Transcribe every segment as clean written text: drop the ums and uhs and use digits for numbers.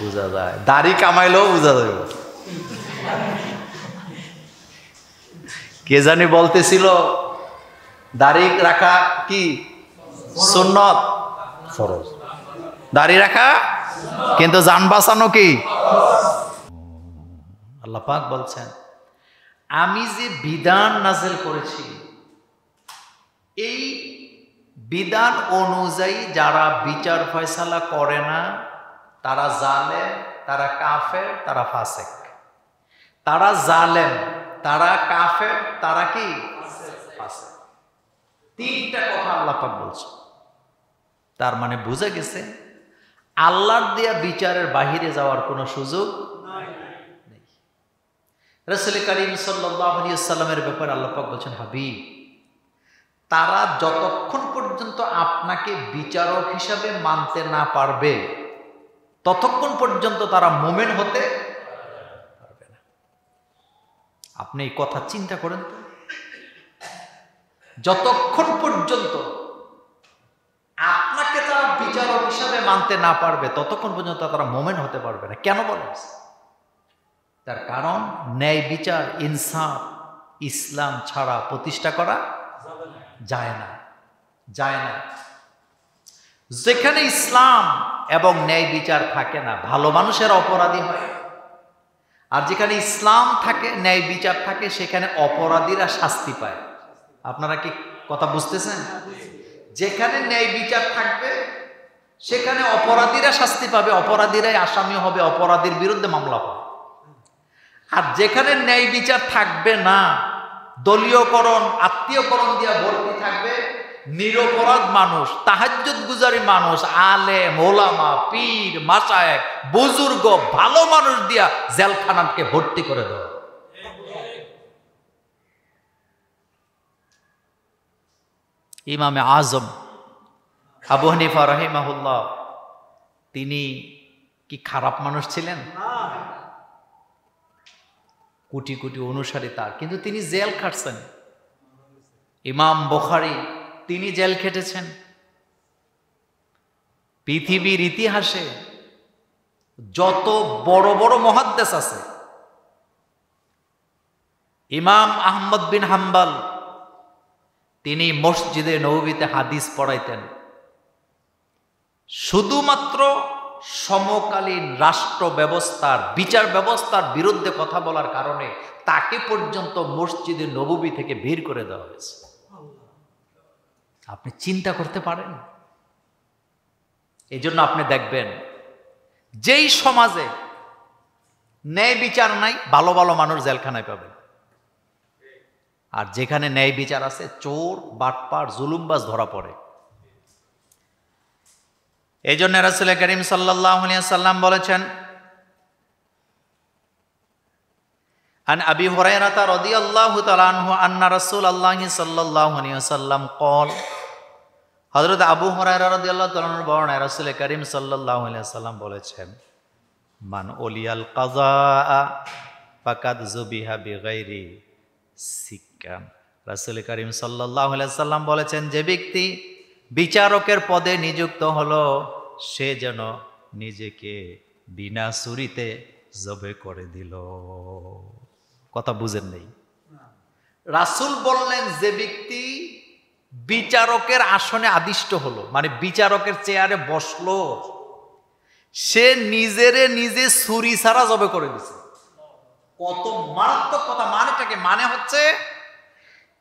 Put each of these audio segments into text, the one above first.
বোঝা যায়, দাড়ি কামাইলেও বোঝা যাবে। কে জানি বলতেছিল দাড়ি রাখা কি সুন্নত, ফরজ। দাড়ি রাখা কিন্তু জান বাঁচানো কি? আল্লাহ পাক বলছেন, আমি যে বিধান নাযিল করেছি এই বিধান অনুযায়ী যারা বিচার ফয়সালা করে না তারা জালেম, তারা কাফের, তারা ফাসিক। তারা জালেম, তারা কাফের, তারা কি ফাসিক। তিনটা কথা আল্লাহ পাক বলছে। তার মানে বুঝা গেছে আল্লাহর দেয়া বিচারের বাহিরে যাওয়ার কোনো সুযোগ নেই। রাসূল করিম সাল্লাল্লাহু আলাইহি ওয়াসাল্লামের ব্যাপারে আল্লাহ পাক বলছেন, হাবিব, তারা যতক্ষণ পর্যন্ত আপনাকে বিচারক হিসাবে মানতে না পারবে ততক্ষণ পর্যন্ত তারা মুমিন হতে পারবে না। আপনি এই কথা চিন্তা করেন তো, যতক্ষণ পর্যন্ত আপনাকে তারা বিচারক হিসাবে মানতে না পারবে ততক্ষণ পর্যন্ত তারা মুমিন হতে পারবে না। কেন বলেন? তার কারণ ন্যায় বিচার, ইনসাফ ইসলাম ছাড়া প্রতিষ্ঠা করা যায় না, যায় না। যেখানে ইসলাম এবং ন্যায় বিচার থাকে না, ভালো মানুষের অপরাধী হয়। আর যেখানে ইসলাম থাকে, ন্যায় বিচার থাকে, সেখানে অপরাধীরা শাস্তি পায়। আপনারা কি কথা বুঝতেছেন? যেখানে ন্যায় বিচার থাকবে সেখানে অপরাধীরা শাস্তি পাবে, অপরাধীরাই আসামি হবে, অপরাধীর বিরুদ্ধে মামলা হবে। আর যেখানে ন্যায় বিচার থাকবে না, দলীয়করণ, আত্মীয়করণ দিয়ে ভর্তি থাকবে, নিরপরাধ মানুষ, তাহাজ্জুদ গুজারি মানুষ, আলেম, ওলামা, পীর, মাশায়েখ, বুজুর্গ, ভালো মানুষ দিয়া জেলখানাকে ভর্তি করে দেওয়া। ইমামে আজম আবু হানিফা রাহিমাহুল্লাহ তিনি কি খারাপ মানুষ ছিলেন? কোটি কোটি অনুসারী তার, কিন্তু তিনি জেল খাটছেন। ইমাম বুখারী তিনি জেল খেটেছেন। পৃথিবীর ইতিহাসে যত বড় বড় মুহাদ্দিস আছে, ইমাম আহমদ বিন হাম্বল তিনি মসজিদে নববীতে হাদিস পড়াইতেন। শুধুমাত্র সমকালীন রাষ্ট্র ব্যবস্থার, বিচার ব্যবস্থার বিরুদ্ধে কথা বলার কারণে তাকে পর্যন্ত মসজিদে নববী থেকে বের করে দেওয়া হয়েছে। আপনি চিন্তা করতে পারেন? এই জন্য আপনি দেখবেন যেই সমাজে ন্যায় বিচার নাই, ভালো ভালো মানুষ জেলখানায় পাবেন। আর যেখানে ন্যায় বিচার আছে, চোর, বাটপার, জুলুমবাজ ধরা পড়ে। এই জন্য রাসূল করিম সাল্লাল্লাহু আলাইহি ওয়াসাল্লাম বলেছেন, আন আবি হুরায়রা রাদিয়াল্লাহু তাআলা আনহু আন্না রাসূলুল্লাহি সাল্লাল্লাহু আলাইহি ওয়াসাল্লাম قال, হযরত আবু হুরায়রা রাদিয়াল্লাহু তাআলা আনহু বর্ণনা, রাসূল করিম সাল্লাল্লাহু আলাইহি ওয়াসাল্লাম বলেছেন, মান ওলিয়াল কাযা ফাকাদ যুবিহা বিগাইরি সিকান। রাসূল করিম সাল্লাল্লাহু আলাইহি ওয়াসাল্লাম বলেছেন, যে ব্যক্তি বিচারকের পদে নিযুক্ত হলো সে যেন নিজেকে বিনা ছুরিতে জবে করে দিল। কথা বুঝেন নাই? রাসূল বললেন যে ব্যক্তি বিচারকের আসনে আদিষ্ট হলো, মানে বিচারকের চেয়ারে বসলো, সে নিজেরে নিজে ছুরি ছাড়া জবে করে দিছে। কত মারাত্মক কথা! মানেটাকে মানে হচ্ছে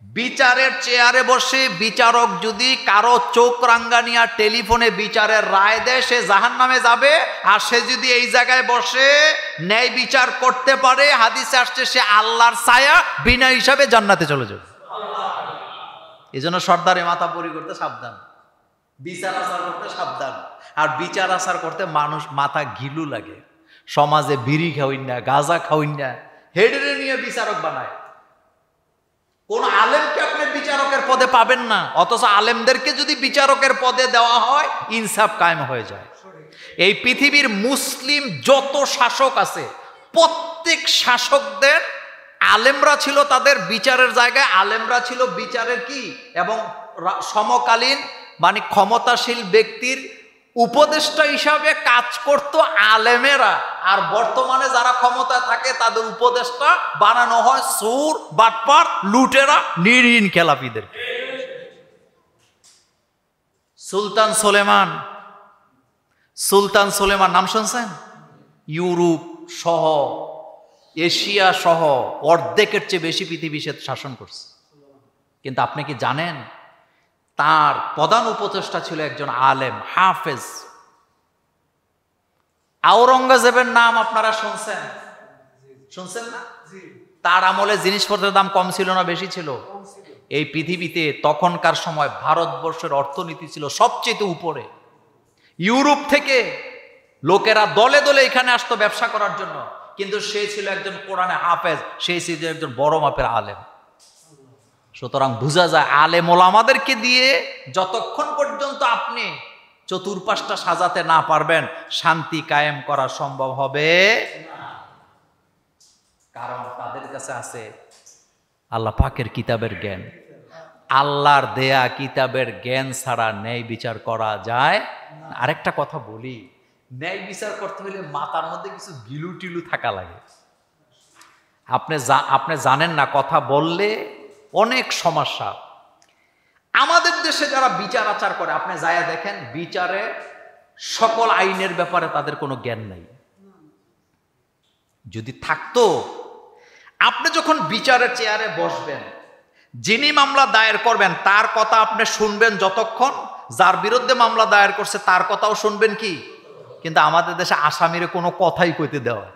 বিচারের চেয়ারে বসে বিচারক যদি কারো চোখ রাঙ্গানিয়া টেলিফোনে বিচারের রায় দেয়, সে জাহান্নামে যাবে। আর সে যদি এই জায়গায় বসে ন্যায় বিচার করতে পারে, হাদিসে আসছে সে আল্লাহর ছায়া বিনা হিসাবে জান্নাতে চলে যাবে। এই জন্য সর্দারে মাথা পরি করতে সাবধান, বিচার আচার করতে সাবধান। আর বিচার আচার করতে মানুষ মাথা ঘিলু লাগে। সমাজে বিড়ি খাওয়িন না, গাঁজা খাওয়িন না, হেডরে নিয়ে বিচারক বানায়। কোন আলেমকে আপনি বিচারকের পদে পাবেন না, অথচ আলেমদেরকে যদি বিচারকের পদে দেওয়া হয় ইনসাফ কায়েম হয়ে যায়। এই পৃথিবীর মুসলিম যত শাসক আছে, প্রত্যেক শাসকদের আলেমরা ছিল তাদের বিচারের জায়গায়, আলেমরা ছিল বিচারের কি এবং সমকালীন মানে ক্ষমতাশীল ব্যক্তির উপদেষ্টা হিসাবে কাজ করত আলেমেরা, আর বর্তমানে যারা ক্ষমতায় থাকে তাদের উপদেষ্টা বানানো হয় চোর, বাটপার, লুটেরা, নিরীন খেলাপিদের। সুলতান সুলেমান নাম শুনছেন? ইউরোপ সহ এশিয়া সহ অর্ধেকের চেয়ে বেশি পৃথিবী সে শাসন করছে। কিন্তু আপনি কি জানেন তার প্রধান উপদেষ্টা ছিল একজন আলেম, হাফেজ। আওরঙ্গজেবের নাম আপনারা শুনছেন না? তার আমলে জিনিসপত্রের দাম কম ছিল না বেশি ছিল? এই পৃথিবীতে তখনকার সময় ভারতবর্ষের অর্থনীতি ছিল সবচেয়ে উপরে। ইউরোপ থেকে লোকেরা দলে দলে এখানে আসতো ব্যবসা করার জন্য, কিন্তু সে ছিল একজন কোরআনে হাফেজ, সে ছিল একজন বড় মাপের আলেম। সুতরাং বোঝা যায় আলেম ওলামাদেরকে দিয়ে যতক্ষণ পর্যন্ত আপনি চতুর্পাশটা সাজাতে না পারবেন, শান্তি কায়েম করা সম্ভব হবে না। কারণ তাদের কাছে আছে আল্লাহ পাকের কিতাবের জ্ঞান। আল্লাহর দেয়া কিতাবের জ্ঞান ছাড়া ন্যায় বিচার করা যায়। আরেকটা কথা বলি, ন্যায় বিচার করতে হলে মাথার মধ্যে কিছু গিলু টিলু থাকা লাগে। আপনি জানেন না, কথা বললে অনেক সমস্যা। আমাদের দেশে যারা বিচার আচার করে, আপনি যায়া দেখেন বিচারে সকল আইনের ব্যাপারে তাদের কোনো জ্ঞান নাই। যদি থাকতো, আপনি যখন বিচারের চেয়ারে বসবেন, যিনি মামলা দায়ের করবেন তার কথা আপনি শুনবেন যতক্ষণ, যার বিরুদ্ধে মামলা দায়ের করছে তার কথাও শুনবেন কি? কিন্তু আমাদের দেশে আসামিরে কোনো কথাই কইতে দেওয়া,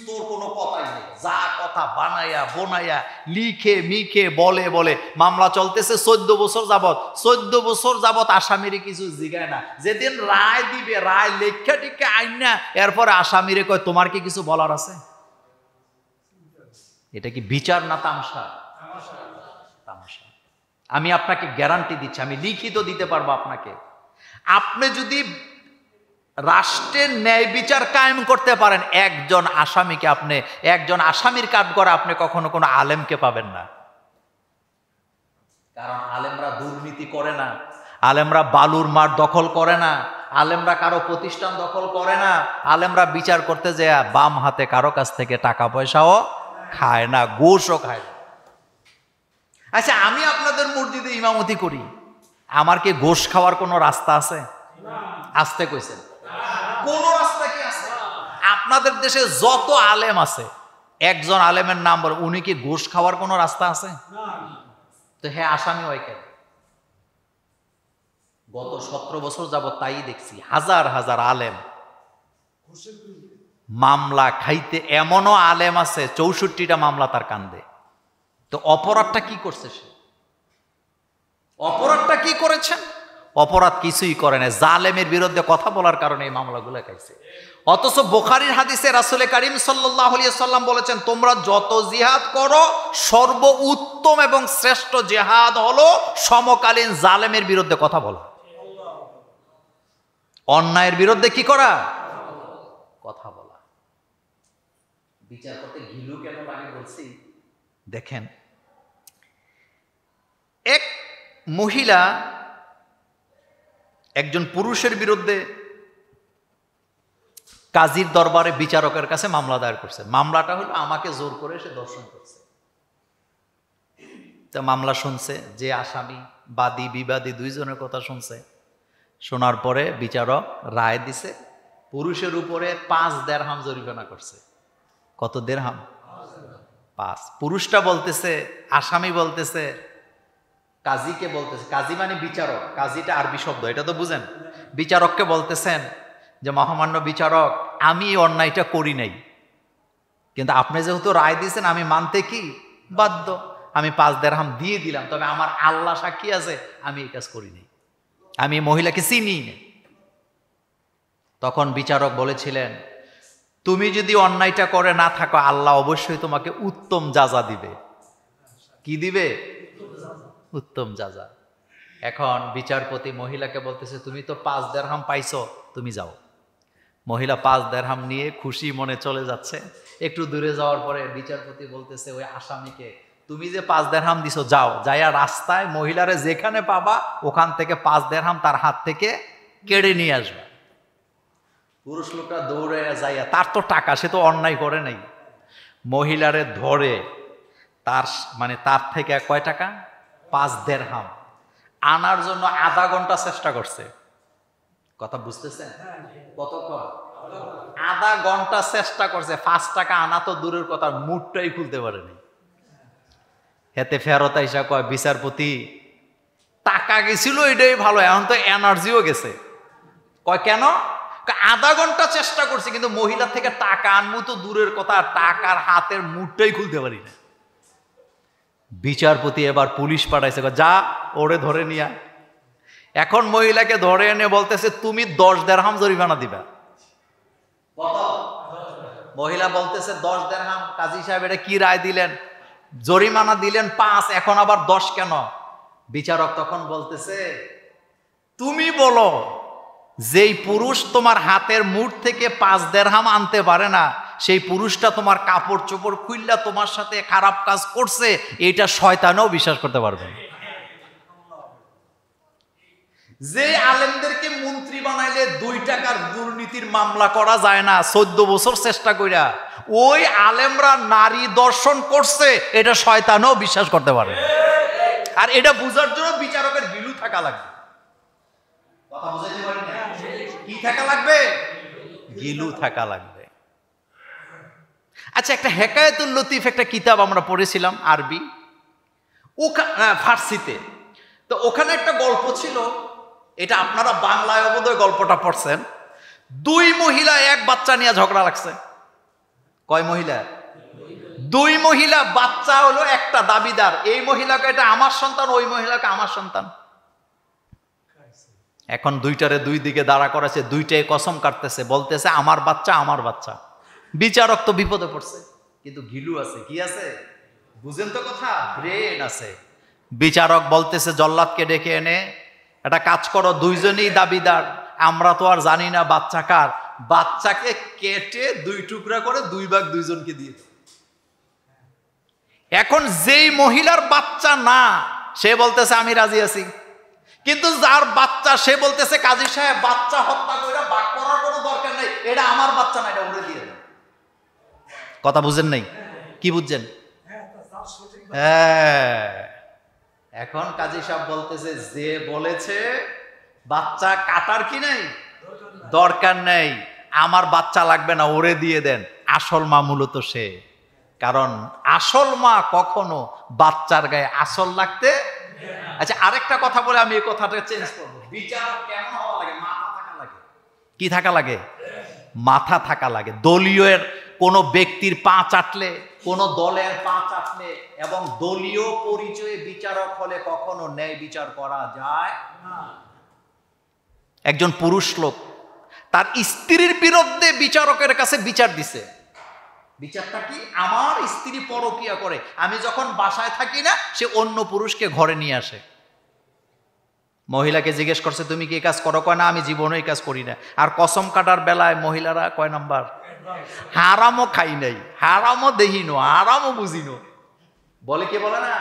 তোর কোনো কথাই নেই, যা কথা বানাইয়া বোনাইয়া লিখে মিখে বলে বলে মামলা চলতেছে 14 বছর যাবত আসামিরে কিছু জিগায় না। যেদিন রায় দিবে, রায় লেখা টিকে আইন না, এরপরে আসামিরে কয় তোমার কি কিছু বলার আছে? এটা কি বিচার না তামসা? তামাশা। আমি আপনাকে গ্যারান্টি দিচ্ছি, আমি লিখিত দিতে পারবো আপনাকে, আপনি যদি রাষ্ট্রের ন্যায় বিচার কায়েম করতে পারেন, একজন আসামির কাঠগড়ায় আপনি কখনো কোনো আলেমকে পাবেন না। কারণ আলেমরা দুর্নীতি করে না, আলেমরা বালুর মাঠ দখল করে না, আলেমরা কারো প্রতিষ্ঠান দখল করে না, আলেমরা বিচার করতে যায় বাম হাতে কারো কাছ থেকে টাকা পয়সাও খায় না, ঘুষও খায় না। আচ্ছা, আমি আপনাদের মসজিদে ইমামতি করি, আমার কি ঘুষ খাওয়ার কোনো রাস্তা আছে? আসতে কইছেন, কোন রাস্তা কি আছে? আপনাদের দেশে যত আলেম আছে, একজন আলেমের নাম বলে, উনি কি ঘুষ খাওয়ার কোনো রাস্তা আছে? তো হ্যাঁ, আসামি হয় কেন? গত 17 বছর যাবত তাই দেখছি, হাজার হাজার আলেম মামলা খাইতে, এমনও আলেম আছে 64টা মামলা তার কান্দে। তো অপরাধটা কি করছে সে? অপরাধটা কি করেছেন? অপরাধ কিছুই করে না, জালেমের বিরুদ্ধে কথা বলার কারণে এই মামলাগুলো খাইছে। অথচ বুখারীর হাদিসে রাসূল করিম সাল্লাল্লাহু আলাইহি ওয়াসাল্লাম বলেছেন, তোমরা যত জিহাদ করো সর্ব উত্তম এবং শ্রেষ্ঠ জিহাদ হলো সমকালীন জালেমের বিরুদ্ধে কথা বলা, অন্যায়ের বিরুদ্ধে কি করা? কথা বলা। বিচার করতে ঘিলু কেন লাগে বলছি, দেখেন, এক মহিলা একজন পুরুষের বিরুদ্ধে কাজীর দরবারে বিচারকের কাছে মামলা দায়ের করছে। মামলাটা হলো আমাকে জোর করে সে ধর্ষণ করছে। তো মামলা শুনছে, যে আসামি বাদী বিবাদী দুইজনের কথা শুনছে। শোনার পরে বিচারক রায় দিছে, পুরুষের উপরে 5 দিরহাম জরিমানা করছে। কত দিরহাম? 5। পুরুষটা বলতেছে, আসামি বলতেছে, কাজীকে বলতেছে, কাজী মানে বিচারক, কাজীটা আরবি শব্দ, এটা তো বুঝেন। বিচারককে বলতেছেন যে মহামান্য বিচারক, আমি এই অন্যায়টা করি নাই, কিন্তু আপনি যেহেতু রায় দিয়েছেন আমি মানতে কি বাধ্য, আমি 5 দিরহাম দিয়ে দিলাম, তবে আমার আল্লাহ সাক্ষী আছে আমি এই কাজ করি নাই, আমি মহিলাকে চিনি না। তখন বিচারক বলেছিলেন, তুমি যদি অন্যায়টা করে না থাকো, আল্লাহ অবশ্যই তোমাকে উত্তম যাজা দিবে। কি দিবে? উত্তম যাজা। এখন বিচারপতি মহিলাকে বলতেছে, তুমি তো 5 দিরহাম পাইছো, তুমি যাও। মহিলা 5 দিরহাম নিয়ে খুশি মনে চলে যাচ্ছে। একটু দূরে যাওয়ার পরে বিচারপতি বলতেছে ওই আসামিকে, তুমি যে 5 দিরহাম দিছো, যাও, যাইয়া রাস্তায় মহিলারে যেখানে পাবা ওখান থেকে 5 দিরহাম তার হাত থেকে কেড়ে নিয়ে আসবে। পুরুষ লোকটা দৌড়ে যাইয়া, তার তো টাকা, সে তো অন্যায় করে নাই, মহিলারে ধরে তার থেকে কয় টাকা, 5 দিরহাম আনার জন্য আধা ঘন্টা চেষ্টা করছে। কথা বুঝতেছেন? কতক্ষণ? আধা ঘন্টা চেষ্টা করছে। 5 টাকা আনা তো দূরের কথা, মুঠটাই খুলতে পারেনি। হেতে ফেরত আইসা কয়, বিচারপতি টাকা গেছিল এটাই ভালো, এখন তো এনার্জিও গেছে। কয় কেন? আধা ঘন্টা চেষ্টা করছে, কিন্তু মহিলা থেকে টাকা আনবো তো দূরের কথা, টাকার হাতের মুঠটাই খুলতে পারি না। বিচারপতি এবার পুলিশ পাঠাইছে, যা ওরে ধরে নিয়া। এখন মহিলাকে ধরে এনে বলতেছে, তুমি 10 দিরহাম জরিমানা দিবা। কত? মহিলা বলতেছে 10 দিরহাম। কাজী সাহেব এটা কি রায় দিলেন? জরিমানা দিলেন 5, এখন আবার 10 কেন? বিচারক তখন বলতেছে, তুমি বলো যেই পুরুষ তোমার হাতের মুঠ থেকে 5 দিরহাম আনতে পারে না, সেই পুরুষটা তোমার কাপড় চোপড় খুইল্লা তোমার সাথে খারাপ কাজ করছে, এইটা শয়তানও বিশ্বাস করতে পারবে না। যে আলেমদেরকে মন্ত্রী বানাইলে 2 টাকার দুর্নীতির মামলা করা যায় না, 14 বছর চেষ্টা কইরা, ওই আলেমরা নারী দর্শন করছে, এটা শয়তানও বিশ্বাস করতে পারে। আর এটা বুঝার জন্য বিচারকের গিলু থাকা লাগবে। কথা বুঝাইতে পারি না? কি থাকা লাগবে? গিলু থাকা লাগবে। আচ্ছা, একটা হেকায়েতুল লতিফ একটা কিতাব আমরা পড়েছিলাম আরবি, ফার্সিতে। তো ওখানে একটা গল্প ছিল, এটা আপনারা বাংলায় বোধহয় গল্পটা পড়ছেন। 2 মহিলা এক বাচ্চা নিয়ে ঝগড়া লাগছে। কয় মহিলা? 2 মহিলা। বাচ্চা হলো একটা দাবিদার, এই মহিলাকে এটা আমার সন্তান, ওই মহিলাকে আমার সন্তান। এখন 2টারে 2 দিকে দাঁড়া করেছে, 2টাই কসম কাটতেছে, বলতেছে আমার বাচ্চা, আমার বাচ্চা। বিচারক তো বিপদে পড়ছে, কিন্তু গিলু আছে। কি আছে? বুঝেন তো কথা? ব্রেন আছে। বিচারক বলতেছে জল্লাদকে ডেকে এনে, একটা কাজ করো, 2জনই দাবিদার, আমরা তো আর জানি না বাচ্চা কার, বাচ্চাকে কেটে 2 টুকরা করে 2 ভাগ 2জনকে দিয়ে। এখন যেই মহিলার বাচ্চা না, সে বলতেছে আমি রাজি আছি, কিন্তু যার বাচ্চা সে বলতেছে কাজী সাহেব বাচ্চা হত্যা করে ভাগ করার কোনো দরকার নেই, এটা আমার বাচ্চা না, এটা উড়ে দিয়ে দেন। কথা বুঝেন নাই? কি বুঝছেন? হ্যাঁ। এখন কাজী সাহেব বলতেছে যে বলেছে বাচ্চা কাটার কি নাই, দরকার নেই, আমার বাচ্চা লাগবে না, ওরে দিয়ে দেন। আসল মা মূলত সে, কারণ আসল মা কখনো বাচ্চার গায়ে আসল লাগতে। আচ্ছা, আরেকটা কথা বলে আমি এই কথাটা চেঞ্জ করবো। বিচারক কেমন হওয়া লাগে? মাথা থাকা লাগে। কি থাকা লাগে? মাথা থাকা লাগে। দলীয় কোনো ব্যক্তির পা চাটলে, কোন দলের পা চাটলে এবং দলীয় পরিচয়ে বিচারক হলে কখনো ন্যায় বিচার করা যায় না। একজন পুরুষ লোক তার স্ত্রীর বিরুদ্ধে বিচারকের কাছে বিচার দিছে। বিচারটা কি? আমার স্ত্রী পরকিয়া করে, আমি যখন বাসায় থাকি না, সে অন্য পুরুষকে ঘরে নিয়ে আসে। মহিলাকে জিজ্ঞেস করছে তুমি কি এই কাজ করো? কয় না, আমি জীবনে এই কাজ করি না। আর কসম কাটার বেলায় মহিলারা কয় নাম্বার? হারামও খাই নাই, হারামও দেখিনো, হারামও বুঝিনো, বলে কে বলে না?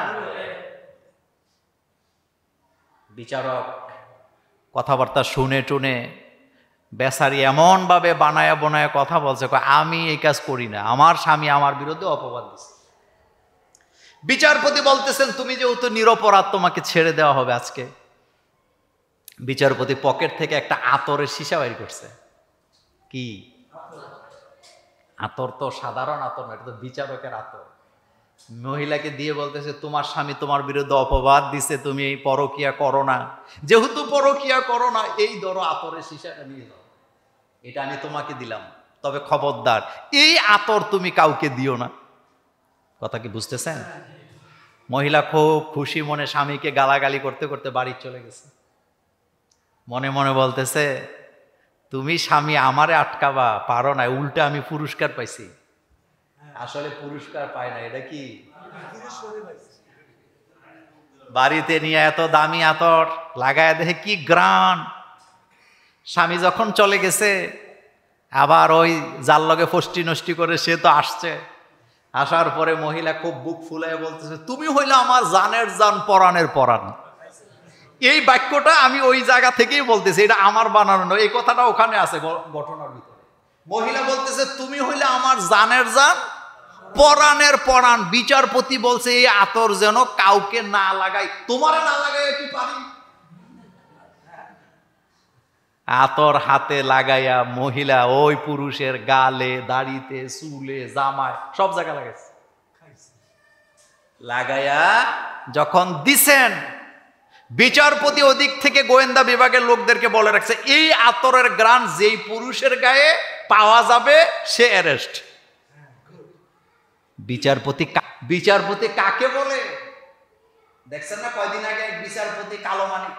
বিচারক কথাবার্তা শুনে টুনে বেচারি এমন ভাবে বানায়া বানায়া কথা বলছে, আমি এই কাজ করি না, আমার স্বামী আমার বিরুদ্ধে অপবাদ দিচ্ছে। বিচারপতি বলতেছেন তুমি যেহেতু নিরপরাধ, তোমাকে ছেড়ে দেওয়া হবে আজকে। বিচারপতি পকেট থেকে একটা আতরের সীসা বের করছে। কি আতর? তো সাধারণ আতর না, এটা তো বিচারকের আতর। মহিলাকে দিয়ে বলতেছে তোমার স্বামী তোমার বিরুদ্ধে অপবাদ দিছে, তুমি এই পরকিয়া করো না, যেহেতু পরকিয়া করো না, এই ধরো আতরের সীসাটা নিয়ে যাও, এটা আমি তোমাকে দিলাম, তবে খবরদার এই আতর তুমি কাউকে দিও না। কথা কি বুঝতেছেন? মহিলা খুব খুশি মনে স্বামীকে গালাগালি করতে করতে বাড়ি চলে গেছে। মনে মনে বলতেছে তুমি স্বামী আমারে আটকাবা পারো না, উল্টা আমি পুরস্কার পাইছি। আসলে পুরস্কার পায় না, এটা কি বাড়িতে নিয়ে এত দামি আতর লাগায় দেখে কি গ্রান। স্বামী যখন চলে গেছে, আবার ওই যার লগে ফষ্টি নষ্টি করে সে তো আসছে। আসার পরে মহিলা খুব বুক ফুলায় বলতেছে তুমি হইলে আমার জানের জান, পরাণের পরাণ, এই বাক্যটা আমি ওই জায়গা থেকেই বলতেছি, এটা আমার বানানো নয়, এই কথাটা ওখানে আছে ঘটনার ভিতরে। মহিলা বলতেছে তুমি হইলে আমার জানের জান, পরাণের পরাণ। বিচারপতি বলছে এই আতর যেন কাউকে না লাগাই, তোমারে না লাগাই কি পারি? আতর হাতে লাগাইয়া মহিলা ওই পুরুষের গালে, দাড়িতে, চুলে, জামায় সব জায়গা লাগাইছে। লাগাইয়া যখন দিছেন, বিচারপতি ওদিক থেকে গোয়েন্দা বিভাগের লোকদেরকে বলে রাখছে এই আতরের গ্রান যেই পুরুষের গায়ে পাওয়া যাবে সে অ্যারেস্ট। বিচারপতি কাকে বলে দেখছেন না? কয়দিন আগে বিচারপতি কালো মানিক।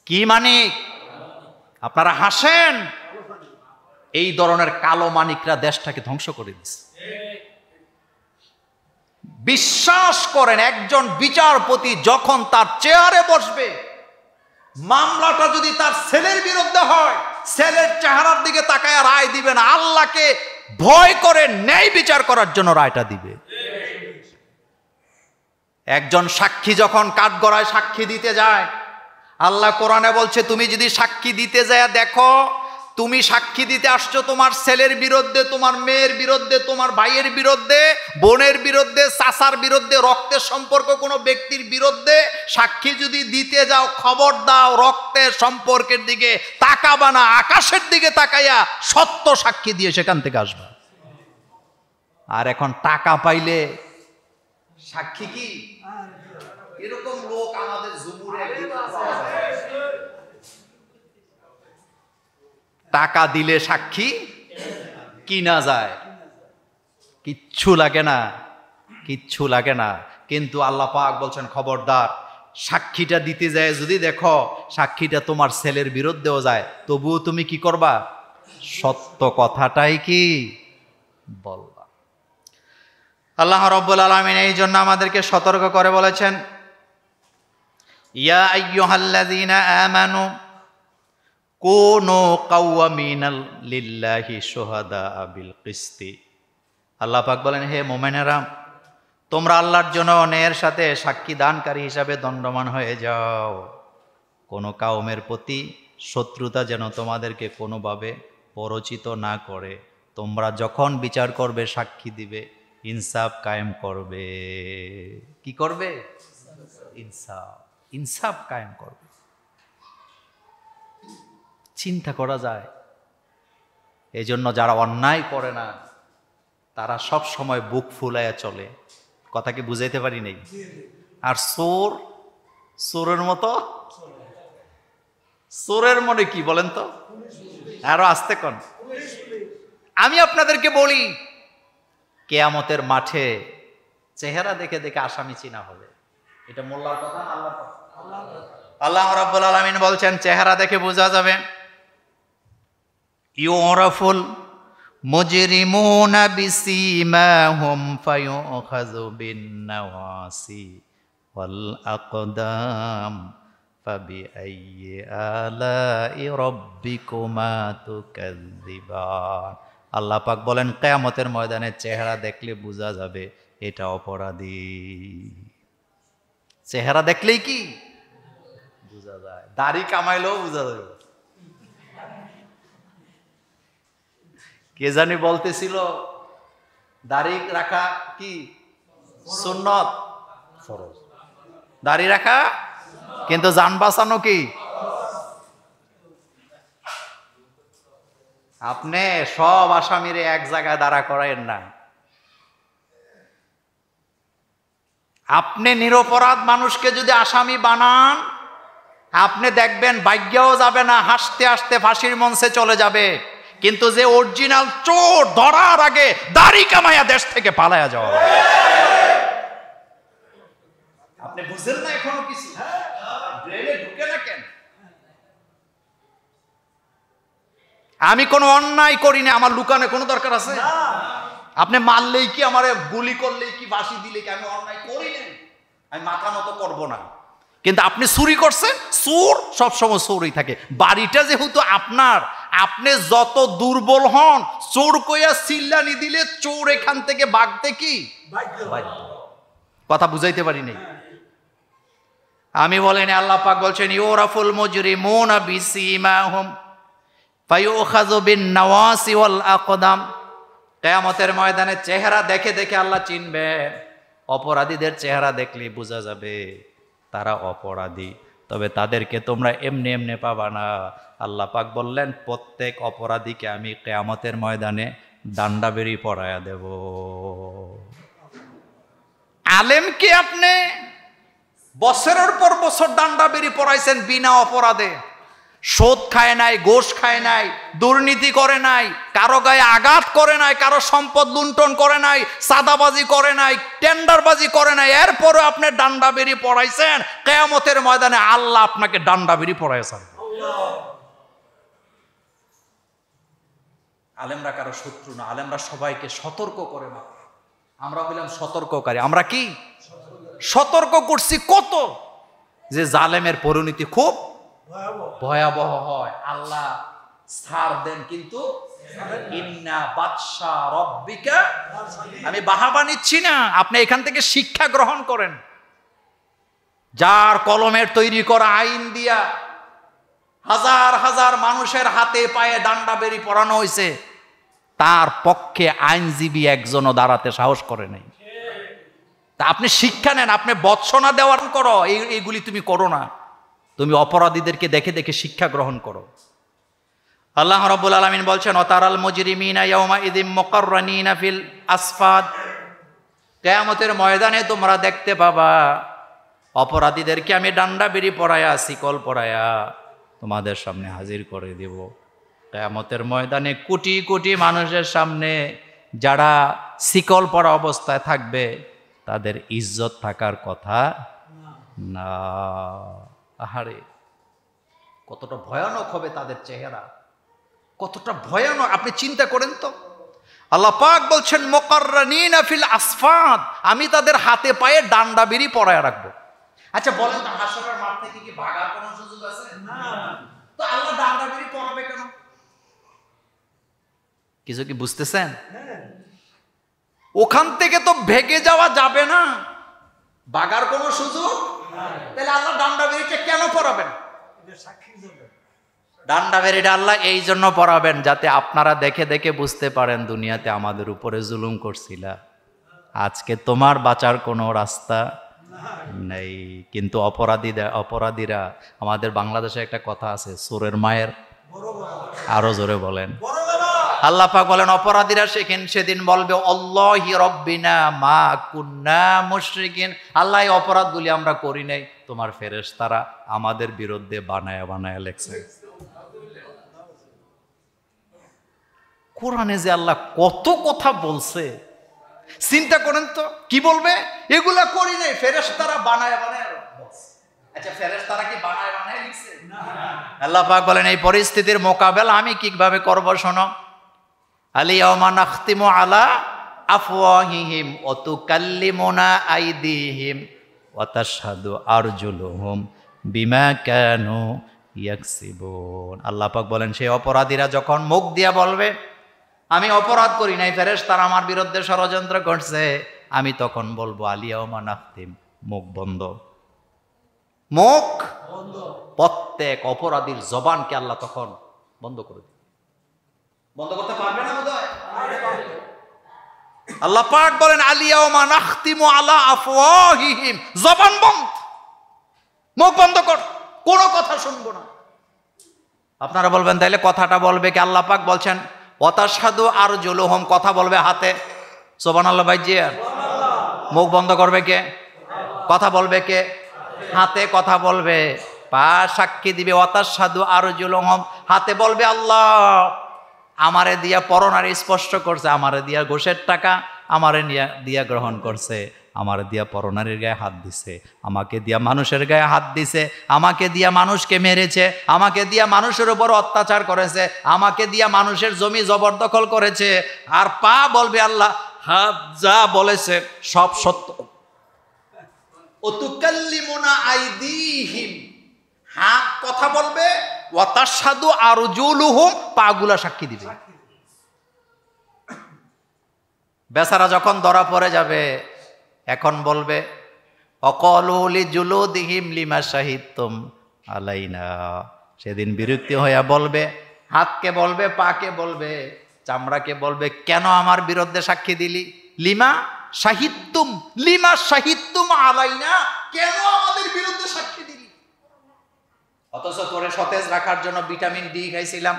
কি মানিক? আপনারা হাসেন, এই ধরনের কালো মানিকরা দেশটাকে ধ্বংস করে দিচ্ছে। বিশ্বাস করেন, একজন বিচারপতি যখন তার চেয়ারে বসবে, মামলাটা যদি তার ছেলের বিরুদ্ধে হয়, ছেলের চেহারার দিকে তাকায় রায় দিবে না, আল্লাহকে ভয় করে ন্যায় বিচার করার জন্য রায়টা দিবে। একজন সাক্ষী যখন কাঠগড়ায় সাক্ষী দিতে যায়, আল্লাহ কোরআনে বলছে তুমি যদি সাক্ষী দিতে যায় দেখো তুমি সাক্ষী দিতে আসছো তোমার ছেলের বিরুদ্ধে, তোমার মেয়ের বিরুদ্ধে, তোমার ভাইয়ের বিরুদ্ধে, বোনের বিরুদ্ধে, চাচার বিরুদ্ধে, রক্তের সম্পর্ক কোনো ব্যক্তির বিরুদ্ধে সাক্ষী যদি দিতে যাও, খবর দাও রক্তের সম্পর্কের দিকে তাকাবা না, আকাশের দিকে তাকাইয়া সত্য সাক্ষী দিয়ে সেখান থেকে আসবা। আর এখন টাকা পাইলে সাক্ষী কি এরকম লোক আমাদের জুমুরে টাকা দিলে সাক্ষী কিনা যায়, কিচ্ছু লাগে না, কিচ্ছু লাগে না। কিন্তু আল্লাহ পাক বলছেন খবরদার, সাক্ষীটা দিতে যায় যদি দেখো সাক্ষীটা তোমার ছেলের বিরুদ্ধেও যায়, তবুও তুমি কি করবা? সত্য কথাটাই কি বলবা। আল্লাহ রাব্বুল আলামিন এই জন্য আমাদেরকে সতর্ক করে বলেছেন, ইয়া আইয়ুহাল্লাযীনা আমানু কুনু কাওয়ামিনা লিল্লাহি শুহাদা বিল কিসতি। আল্লাহ পাক বলেন হে মুমিনেরা, তোমরা আল্লাহর জন্য অন্যায়ের সাথে সাক্ষী দানকারী হিসাবে দণ্ডমান হয়ে যাও। কোনো কাউমের প্রতি শত্রুতা যেন তোমাদেরকে কোনোভাবে পরচিত না করে। তোমরা যখন বিচার করবে, সাক্ষী দিবে, ইনসাফ কায়েম করবে। কি করবে? ইনসাফ, ইনসাফ কায়েম করবে। চিন্তা করা যায়, এই জন্য যারা অন্যায় করে না তারা সব সময় বুক ফুলাইয়া চলে। কথা কি বুঝাইতে পারি নাই? আর চোর, চোরের মতো, চোরের মনে কি বলেন তো? আরো আসতে কোন। আমি আপনাদেরকে বলি, কিয়ামতের মাঠে চেহারা দেখে দেখে আসামি চিনা হবে। এটা মোল্লার কথা না আল্লাহর কথা? আল্লাহ রাব্বুল আলামিন বলছেন চেহারা দেখে বোঝা যাবে। ইউরাফুল মুজরিমুনা বিসীমাহুম ফায়ুখাযু বিন-নাওয়াসি ওয়াল আকদাম ফাবিআইয়ি আলাই রাব্বিকুমা তুকাযযিবান। আল্লাহ পাক বলেন কিয়ামতের ময়দানে চেহারা দেখলে বোঝা যাবে এটা অপরাধী। চেহারা দেখলেই কি বোঝা যায়? দাড়ি কামাইলেও বোঝা যাবে। কে জানি বলতেছিল দাড়ি রাখা কি সুন্নত, ফরজ। দাড়ি রাখা কিন্তু জান বাঁচানো কি? আপনি সব আসামিরে এক জায়গায় দাঁড়া করায়েন না। আপনি নিরপরাধ মানুষকে যদি আসামি বানান, আপনি দেখবেন ভাগ্যও যাবে না, হাসতে হাসতে ফাঁসির মঞ্চে চলে যাবে। কিন্তু যে অরিজিনাল চোর ধরার আগে দাড়ি কামাইয়া দেশ থেকে পালায়া যাওয়া। আপনি বুঝেন না এখনো কিছু? ব্রেনে ঢুকে না কেন? আমি কোনো অন্যায় করিনি, আমার লুকানো কোনো দরকার আছে? আপনি মারলেই কি, আমার গুলি করলেই কি, ফাঁসি দিলে কি, আমি অন্যায় করিনি, আমি মাথা নত করবো না। কিন্তু আপনি চুরি করছেন, চোর সবসময় চোরই থাকে। বাড়িটা যেহেতু আপনার, আপনি যত দুর্বল হন, চোর কইয়া চিল্লানি দিলে চোর এখান থেকে ভাগতে কি বাধ্য। কথা বুঝাইতে পারি নাই? আমি বলিনি, আল্লাহ পাক বলছেন ইউরাফুল মুজরিমুনা বিসীমাহুম ফায়ুখাযু বিন-নাওয়াসি ওয়াল আকদাম। কিয়ামতের ময়দানে চেহারা দেখে দেখে আল্লাহ চিনবে। অপরাধীদের চেহারা দেখলে বোঝা যাবে তারা অপরাধী, তবে তাদেরকে তোমরা এমনি এমনি পাবা না। আল্লাহ পাক বললেন প্রত্যেক অপরাধীকে আমি কিয়ামতের ময়দানে ডান্ডা বেরি পরায়া দেব। আলেমকে আপনি বছরের পর বছর ডান্ডা বেরি পড়াইছেন বিনা অপরাধে, সুদ খায় নাই, ঘুষ খায় নাই, দুর্নীতি করে নাই, কারো গায়ে আঘাত করে নাই, কারো সম্পদ লুণ্ঠন করে নাই, সাদাবাজি করে নাই, টেন্ডারবাজি করে নাই, এরপরও আপনি ডান্ডা বেরি পড়াইছেন। কিয়ামতের ময়দানে আল্লাহ আপনাকে ডান্ডা বেরি পড়াইছেন। আলেমরা কারো শত্রু না, আলেমরা সবাইকে সতর্ক করে না। আমরা হইলাম সতর্ককারী। আমরা কি সতর্ক করছি কত যে জালেমের পরিণতি খুব ভয়াবহ হয়। আল্লাহ ছাড় দেন, কিন্তু ইন্না বাদশা রব্বিকা, আমি বাহাবা নিচ্ছি না, আপনি এখান থেকে শিক্ষা গ্রহণ করেন। যার কলমের তৈরি করা আইন দিয়া হাজার হাজার মানুষের হাতে পায়ে ডান্ডা বেরি পড়ানো হয়েছে, তার পক্ষে আইনজীবী একজনও দাঁড়াতে সাহস করে নাই। তা আপনি শিক্ষা নেন, আপনি বৎসনা দেওয়ার করো, এইগুলি তুমি করো না, তুমি অপরাধীদেরকে দেখে দেখে শিক্ষা গ্রহণ করো। আল্লাহ রাব্বুল আলামিন বলছেন ওয়াতারাল মুজরিমিনা ইয়াওমাইযিম মুকাররানিনা ফিল আসফাদ। কিয়ামতের ময়দানে তোমরা দেখতে পাবা অপরাধীদেরকে আমি ডান্ডা বেরি পড়ায়া, শিকল পড়ায়া তোমাদের সামনে হাজির করে দেব। কিয়ামতের ময়দানে কোটি কোটি মানুষের সামনে যারা শিকল পড়া অবস্থায় থাকবে তাদের ইজ্জত থাকার কথা না। আহারে, কতটা ভয়ানক হবে তাদের চেহারা, কতটা ভয়ানক আপনি চিন্তা করেন তো। আল্লাহ পাক বলছেন মুকাররানিনা ফিল আসফাদ, আমি তাদের হাতে পায়ে ডান্ডা বেরি পরায়া রাখবো। আচ্ছা বলেন তো, হাসরের মাঠ থেকে কি ভাগার কোনো সুযোগ আছে? না। তো আল্লাহ ডান্ডা বেরি পরাবে কেন? কিছু কি বুঝতেছেন? ওখান থেকে তো ভেগে যাওয়া যাবে না, ভাগার কোনো সুযোগ, তাহলে আল্লাহ ডান্ডা বেরিটা কেন পরাবেন? ডান্ডা বেরিটা আল্লাহ এই জন্য পরাবেন যাতে আপনারা দেখে দেখে বুঝতে পারেন দুনিয়াতে আমাদের উপরে জুলুম করছিলা, আজকে তোমার বাঁচার কোনো রাস্তা নেই। কিন্তু অপরাধীরা, আমাদের বাংলাদেশে একটা কথা আছে, চোরের মায়ের, আরো জোরে বলেন। আল্লাহ পাক বলেন অপরাধীরা সেদিন বলবে আল্লাহি রব্বিনা মা কুন্না মুশরিকিন, আল্লাহ এই অপরাধগুলি আমরা করি নাই, তোমার ফেরেশতারা আমাদের বিরুদ্ধে বানায়া বানায়া লেখছে। কোরআনে যে আল্লাহ কত কথা বলছে চিন্তা করেন তো। কি বলবে? এগুলা করি নাই, ফেরেশতারা বানায়া বানায়া বলছে। আচ্ছা ফেরেশতারা কি বানায়া বানায়া লিখছে? না। আল্লাহ পাক বলেন এই পরিস্থিতির মোকাবেলা আমি কিভাবে করব শোনো। আলিয়াউমা নাখতিমু আলা আফওয়াহিহিম ওয়া তুকাল্লিমুনা আইদিহিম ওয়া তাশহাদু আরজুলুহুম বিমা কানু ইয়াকসিবুন। আল্লাহ পাক বলেন সেই অপরাধীরা যখন মুখ দিয়া বলবে আমি অপরাধ করি নাই, ফেরেশতারা আমার বিরুদ্ধে ষড়যন্ত্র করছে, আমি তখন বলবো আলিয়াউমা নাখতিম, মুখ বন্ধ, মুখ বন্ধ। প্রত্যেক অপরাধীর জবানকে আল্লাহ তখন বন্ধ করে দেবে। বন্ধ করতে পারবে না বোধহয়। আল্লাহ পাক বলেন আলিয়াউমা নাখতিমু আলা আফওয়াহিহিম, জবান বন্ধ, মুখ বন্ধ কর, কোনো কথা শুনবো না। আপনারা বলবেন তাইলে কথাটা বলবে কি? আল্লাহ পাক বলছেন ওয়া তাশহাদু আরজুলুহুম, কথা বলবে হাতে। সুবহানাল্লাহ ভাইজি। মুখ বন্ধ করবে কে? কথা বলবে কে? হাতে কথা বলবে, পা সাক্ষী দিবে। ওয়া তাশহাদু আরজুলুহুম, হাতে বলবে আল্লাহ আমারে দিয়া পরনারী স্পষ্ট করছে, আমারে দিয়া ঘুষের টাকা আমারে দিয়া গ্রহণ করছে, আমারে দিয়া পরনারীর গায়ে হাত দিছে, আমাকে দিয়া মানুষের গায়ে হাত দিছে, আমাকে দিয়া মানুষকে মেরেছে, আমাকে দিয়া মানুষের উপর অত্যাচার করেছে, আমাকে দিয়া মানুষের জমি জবরদখল করেছে। আর পা বলবে আল্লাহ হাত যা বলেছে সব সত্য। ওতুকাল্লিমুনা আইদিহিম, হাত কথা বলবে, ওয়া তাশহাদু আরজুলুহুম, পাগুলা সাক্ষী দিবে। বেচারা যখন ধরা পড়ে যাবে এখন বলবে অকলু লিজুলুদিহিম লিমা শাহিদতুম আলাইনা, সেদিন বিরক্তি হইয়া বলবে, হাতকে বলবে, পাকে বলবে, চামড়াকে বলবে, কেন আমার বিরুদ্ধে সাক্ষী দিলি? লিমা শাহিদতুম আলাইনা, কেন আমাদের বিরুদ্ধে সাক্ষী দিলি? অথচ তোরে সতেজ রাখার জন্য ভিটামিন ডি খাইছিলাম,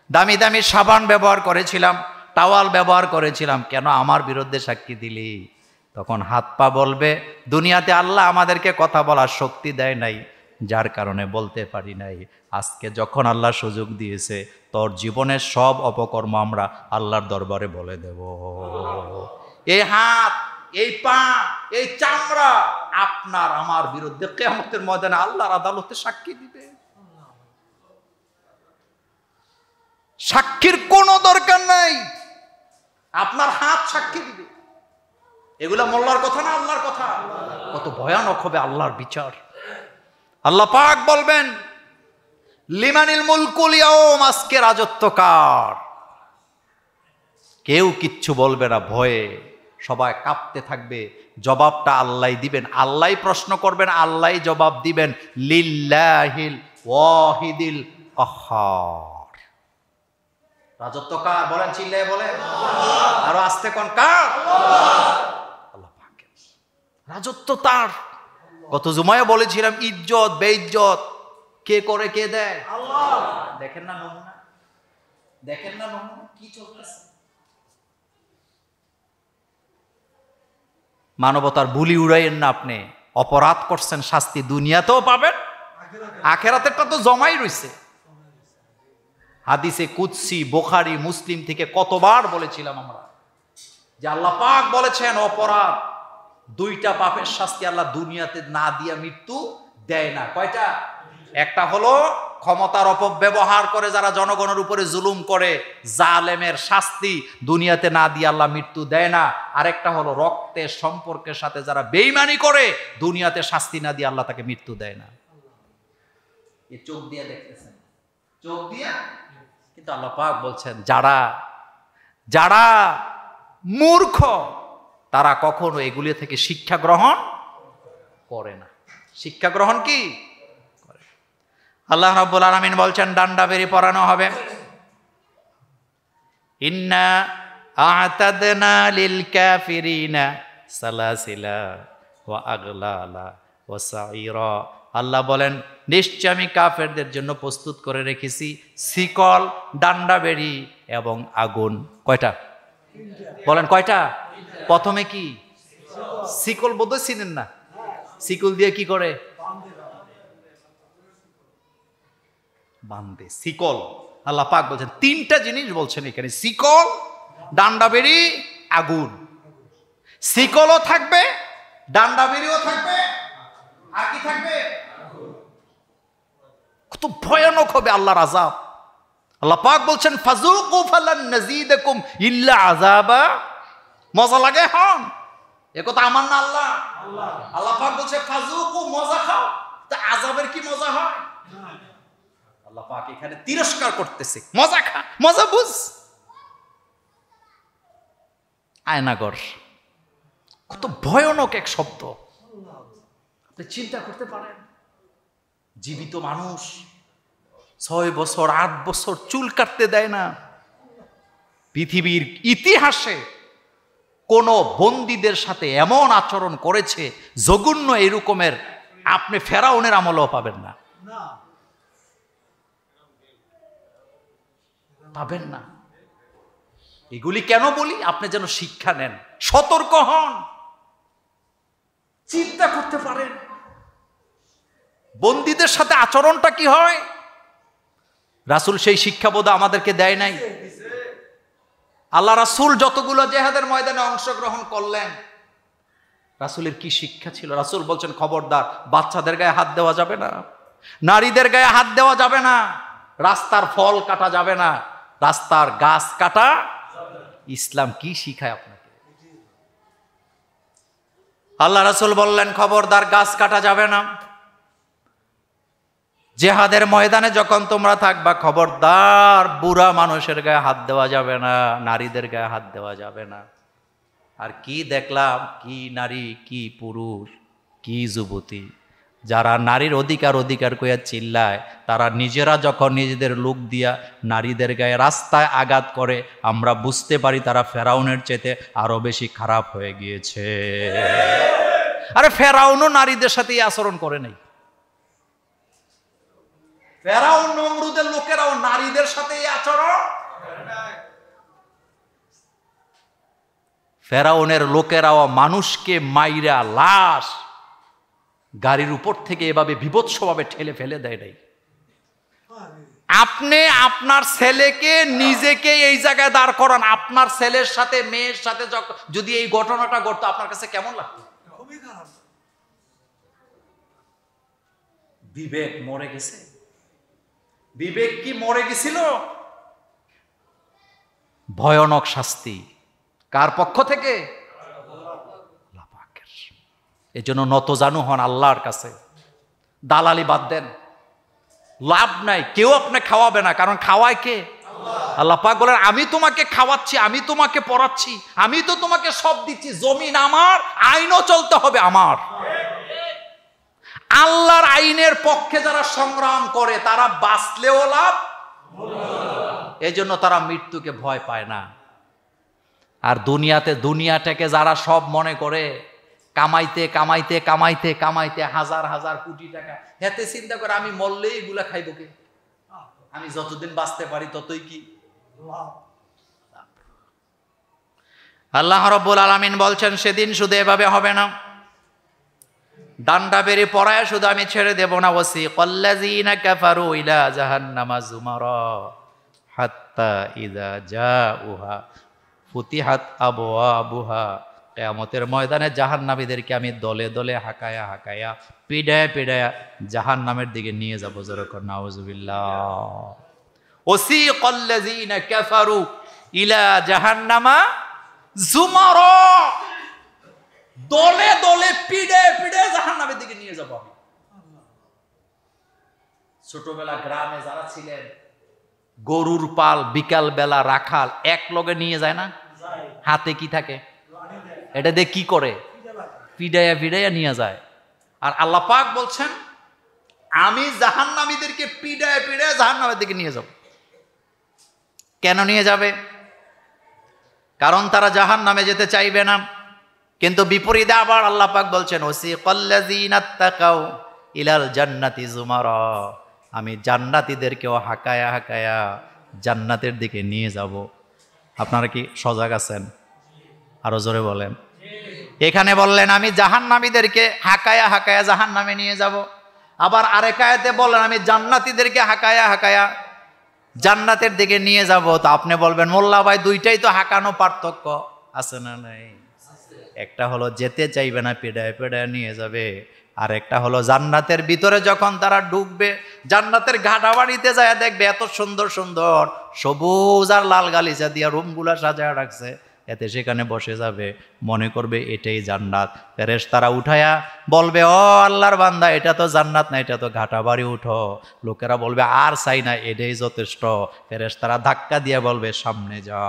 দামি দামি সাবান ব্যবহার করেছিলাম, টাওয়াল ব্যবহার করেছিলাম, কেন আমার বিরুদ্ধে সাক্ষী দিলি? তখন হাত পা বলবে, দুনিয়াতে আল্লাহ আমাদেরকে কথা বলার শক্তি দেয় নাই, যার কারণে বলতে পারি নাই। আজকে যখন আল্লাহ সুযোগ দিয়েছে, তোর জীবনের সব অপকর্ম আমরা আল্লাহর দরবারে বলে দেব। এই হাত, এই পা, এই চামড়া আপনার আমার বিরুদ্ধে কিয়ামতের ময়দানে আল্লাহর আদালতে সাক্ষী দিবে। সাক্ষীর কোনো দরকার নাই, আপনার হাত সাক্ষী দিবে। এগুলা মোল্লার কথা না, আল্লাহর কথা। কত ভয়ানক হবে আল্লাহর বিচার। আল্লাহ পাক বলবেন, লিমানিল মুলকুল ইয়াউম, আজকে রাজত্ব কার? কেউ কিচ্ছু বলবে না, ভয়ে সবাই কাঁপতে থাকবে। জবাবটা আল্লাহ দিবেন, আল্লাহ প্রশ্ন করবেন, আল্লাহ জবাব দিবেন। লিল্লাহিল ওয়াহিদিল কাহ্হার, রাজত্ব কার? বলেন, চিল্লায়ে বলেন, আরো আস্তে কোন, কার? আল্লাহ পাকের রাজত্ব তার। গত জুমায় বলেছিলাম, ইজ্জত বেইজ্জত কে করে, কে দেয়? আল্লাহ। দেখেন না নমুনা, দেখেন না নমুনা কি চলতেছে। মানবতার বুলি উড়াইয়েন না। আপনি অপরাধ করছেন, শাস্তি দুনিয়াতেও পাবেন, আখেরাতেরটা তো জমাই রইছে। হাদিসে কুদসি বুখারী মুসলিম থেকে কতবার বলেছিলাম আমরা যে আল্লাহ পাক বলেছেন, অপরাধ দুইটা পাপের শাস্তি আল্লাহ দুনিয়াতে না দিয়া মৃত্যু দেয় না। কয়টা? একটা হলো ক্ষমতার অপব্যবহার করে যারা জনগণের উপরে জুলুম করে, জালেমের শাস্তি দুনিয়াতে না দিয়ে আল্লাহ মৃত্যু দেয় না। আরেকটা হলো রক্তের সম্পর্কের সাথে যারা বেঈমানি করে, দুনিয়াতে শাস্তি না দিয়ে আল্লাহ তাকে মৃত্যু দেয় না। এই চোখ দিয়ে দেখতেছেন, চোখ দিয়ে। কিন্তু আল্লাহ পাক বলছেন, যারা যারা মূর্খ তারা কখনো এগুলি থেকে শিক্ষা গ্রহণ করে না। শিক্ষা গ্রহণ কি করে? আল্লাহ রাব্বুল আলামিন বলছেন, ডান্ডা বেরি পরানো হবে। ইন্না আ'তাদনা লিল কাফিরিনা সালাসিলা ওয়া আগলালা ওয়া সাইরা। আল্লাহ বলেন, নিশ্চয় আমি কাফেরদের জন্য প্রস্তুত করে রেখেছি শিকল, ডান্ডা বেরি এবং আগুন। কয়টা? বলেন কয়টা? প্রথমে কি? শিকল বোধহয় চিনেন না? শিকল দিয়ে কি করে? বান্ধে। শিকল, আল্লাহ পাক বলছেন তিনটা জিনিস বলছেন এখানে, শিকল, ডান্ডা বেরি, আগুন। শিকলও থাকবে, ডান্ডা বেরিও থাকবে, আর কি থাকবে? কত ভয়ানক হবে আল্লাহর আযাব। আল্লাহ পাক বলছেন, ফাযুকু ফালান নাযীদাকুম ইল্লা আযাবা। মজা লাগে? হন, এ কথা আমার না, আল্লাহ। আল্লাহ পাক বলছে ফাযুকু, মজা খাও। তা আযাবের কি মজা হয়? আল্লাহ পাক এখানে তিরস্কার করতেছে, মজা খা, মজা বুঝ। আয়নাগর, কত ভয়ানক এক শব্দ। আপনি চিন্তা করতে পারেন, জীবিত মানুষ 6 বছর 8 বছর চুল কাটতে দেয় না। পৃথিবীর ইতিহাসে কোন বন্দীদের সাথে এমন আচরণ করেছে জঘন্য এরকমের আপনি ফেরাউনের আমলেও পাবেন না, পাবেন না। এগুলি কেন বলি? আপনি যেন শিক্ষা নেন, সতর্ক হন, চিন্তা করতে পারেন বন্দীদের সাথে আচরণটা কি হয়। রাসূল সেই শিক্ষাবোধ আমাদেরকে দেয় নাই। আল্লাহ রাসূল যতগুলো জিহাদের ময়দানে অংশগ্রহণ করলেন, রাসূলের কি শিক্ষা ছিল? রাসূল বলছেন, খবরদার, বাচ্চাদের গায়ে হাত দেওয়া যাবে না, নারীদের গায়ে হাত দেওয়া যাবে না, রাস্তার ফল কাটা যাবে না, রাস্তার গাছ কাটা। ইসলাম কি শিখায় আপনাকে? আল্লাহ রাসূল বললেন, খবরদার, গাছ কাটা যাবে না। জিহাদের ময়দানে যখন তোমরা থাকবা, খবরদার, বুড়া মানুষের গায়ে হাত দেওয়া যাবে না, নারীদের গায়ে হাত দেওয়া যাবে না। আর কি দেখলাম, কি নারী, কি পুরুষ, কি যুবতী, যারা নারীর অধিকার অধিকার কইয়া চিল্লায়, তারা নিজেরা যখন নিজেদের লোক দিয়া নারীদের গায়ে রাস্তায় আঘাত করে, আমরা বুঝতে পারি তারা ফেরাউনের চেয়ে আরো বেশি খারাপ হয়ে গিয়েছে। আরে ফেরাউনও নারীদের সাথে আচরণ করে নাই। ফেরাউন নমরুদের লোকেরাও নারীদের সাথে আচরণ। ফেরাউনের লোকেরাও মানুষকে মাইরা লাশ গাড়ির উপর থেকে এভাবে বিভৎসভাবে ঠেলে ফেলে দেয় নাই। আপনি আপনার ছেলেকে নিজেকে এই জায়গায় দাঁড় করান, আপনার ছেলের সাথে মেয়ের সাথে যদি এই ঘটনাটা ঘটতো আপনার কাছে কেমন লাগতো? বিবেক মরে গেছে। বিবেক কি মরে গেছিল? ভয়ানক শাস্তি কার পক্ষ থেকে? এজন্য নতজানু হন আল্লাহর কাছে, দালালি বাদ দেন, লাভ নাই। কেউ আপনি খাওয়াবে না, কারণ খাওয়ায় কে? আল্লাহ পাক বলেন আমি তোমাকে খাওয়াচ্ছি, আমি তোমাকে পড়াচ্ছি, আমি তো তোমাকে সব দিচ্ছি, জমিন আমার, আইনও চলতে হবে আমার। আল্লাহর আইনের পক্ষে যারা সংগ্রাম করে তারা বাঁচলেও লাভ, এজন্য তারা মৃত্যুকে ভয় পায় না। আর দুনিয়াটাকে যারা সব মনে করে কামাইতে কামাইতে কামাইতে কামাইতে হাজার হাজার কোটি টাকা, এতে চিন্তা করে আমি মরলে এগুলা খাইব কে? আমি যতদিন বাঁচতে পারি ততই কি আল্লাহ রাব্বুল আলামিন বলছেন সেদিন শুধু এভাবে হবে না, ডান্ডা বেরি পড়ায় শুধু আমি ছেড়ে দেব না। ওয়াসিকাল্লাযীনা কাফারু ইলা জাহান্নামা যুমারা হাত্তা ইযা জাউহা ফুতিহাত আবওয়াবুহা। কিয়ামতের ময়দানে জাহান্নামীদেরকে আমি দলে দলে হাকায়া হাকায়া পিডায়া পিডায়া জাহান্নামের দিকে নিয়ে যাব। যেরকম নাউযুবিল্লাহ। ওয়াসিকাল্লাযীনা কাফারু ইলা জাহান্নামা যুমারা, দলে দলে পিডে পিডে জাহান্নামের দিকে নিয়ে যাব আমি। ছোটবেলা গ্রামে যারা ছিলেন, গরুর পাল বিকাল বেলা রাখাল এক লগে নিয়ে যায় না, হাতে কি থাকে, এটা দিয়ে কি করে? পিডাইয়া পিডাইয়া নিয়ে যায়। আর আল্লাহ পাক বলছেন আমি জাহান্নামীদেরকে পিডাইয়া পিডাইয়া জাহান্নামের দিকে নিয়ে যাব। কেন নিয়ে যাবে? কারণ তারা জাহান্নামে যেতে চাইবে না। কিন্তু বিপরীতে আবার আল্লাহ পাক বলছেন ওয়াসিকাল্লাযীনা তাকাউ ইলাল জান্নাতি যুমারা, আমি জান্নাতীদেরকেও হাকায়া হাকায়া জান্নাতের দিকে নিয়ে যাব। আপনারা কি সজাগ আছেন? আরো জোরে বলেন। এখানে বললেন আমি জাহান্নামীদেরকে হাকায়া হাকায়া জাহান্নামে নিয়ে যাব, আবার আরেক আয়াতে বললেন আমি জান্নাতীদেরকে হাকায়া হাকায়া জান্নাতের দিকে নিয়ে যাব। তো আপনি বলবেন মোল্লা ভাই দুইটাই তো হাঁকানো, পার্থক্য আছে না নাই? একটা হলো যেতে চাইবে না, পেডায় পেডায় নিয়ে যাবে, আর একটা হলো জান্নাতের ভিতরে যখন তারা ঢুকবে, জান্নাতের ঘাটাবাড়িতে যায় দেখবে এত সুন্দর সুন্দর সবুজ আর লাল গালিচা দিয়া রুমগুলা সাজায় রাখছে, এতে সেখানে বসে যাবে, মনে করবে এটাই জান্নাত। ফেরেশতারা উঠায়া বলবে ও আল্লাহর বান্দা, এটা তো জান্নাত না, এটা তো ঘাটাবাড়ি, উঠো। লোকেরা বলবে আর চাই না, এটাই যথেষ্ট। ফেরেশতারা ধাক্কা দিয়ে বলবে সামনে যা,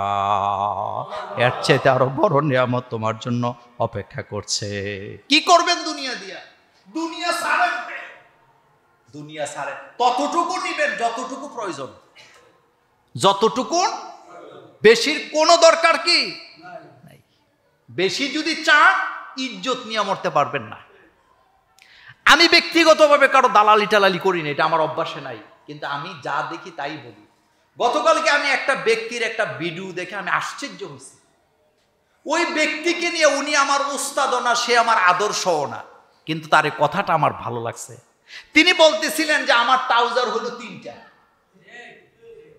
এর চেয়ে আরো বড় নিয়ামত তোমার জন্য অপেক্ষা করছে। কি করবেন দুনিয়া দিয়া? দুনিয়া ছাড়েন, দুনিয়া ছাড়েন, ততটুকু নিবেন যতটুকু প্রয়োজন, যতটুকু, বেশির কোনো দরকার কি নাই। বেশি যদি চান ইজ্জত নিয়ে মরতে পারবেন না। আমি ব্যক্তিগতভাবে কারো দালালি টালালি করি না, এটা আমার অভ্যাসে নাই, কিন্তু আমি যা দেখি তাই বলি। গতকালকে আমি একটা ব্যক্তির একটা ভিডিও দেখে আমি আশ্চর্য হয়েছি। ওই ব্যক্তিকে নিয়ে উনি আমার উস্তাদও না, সে আমার আদর্শও না, কিন্তু তার এই কথাটা আমার ভালো লাগছে। তিনি বলতেছিলেন যে আমার ট্রাউজার হলো 3টা।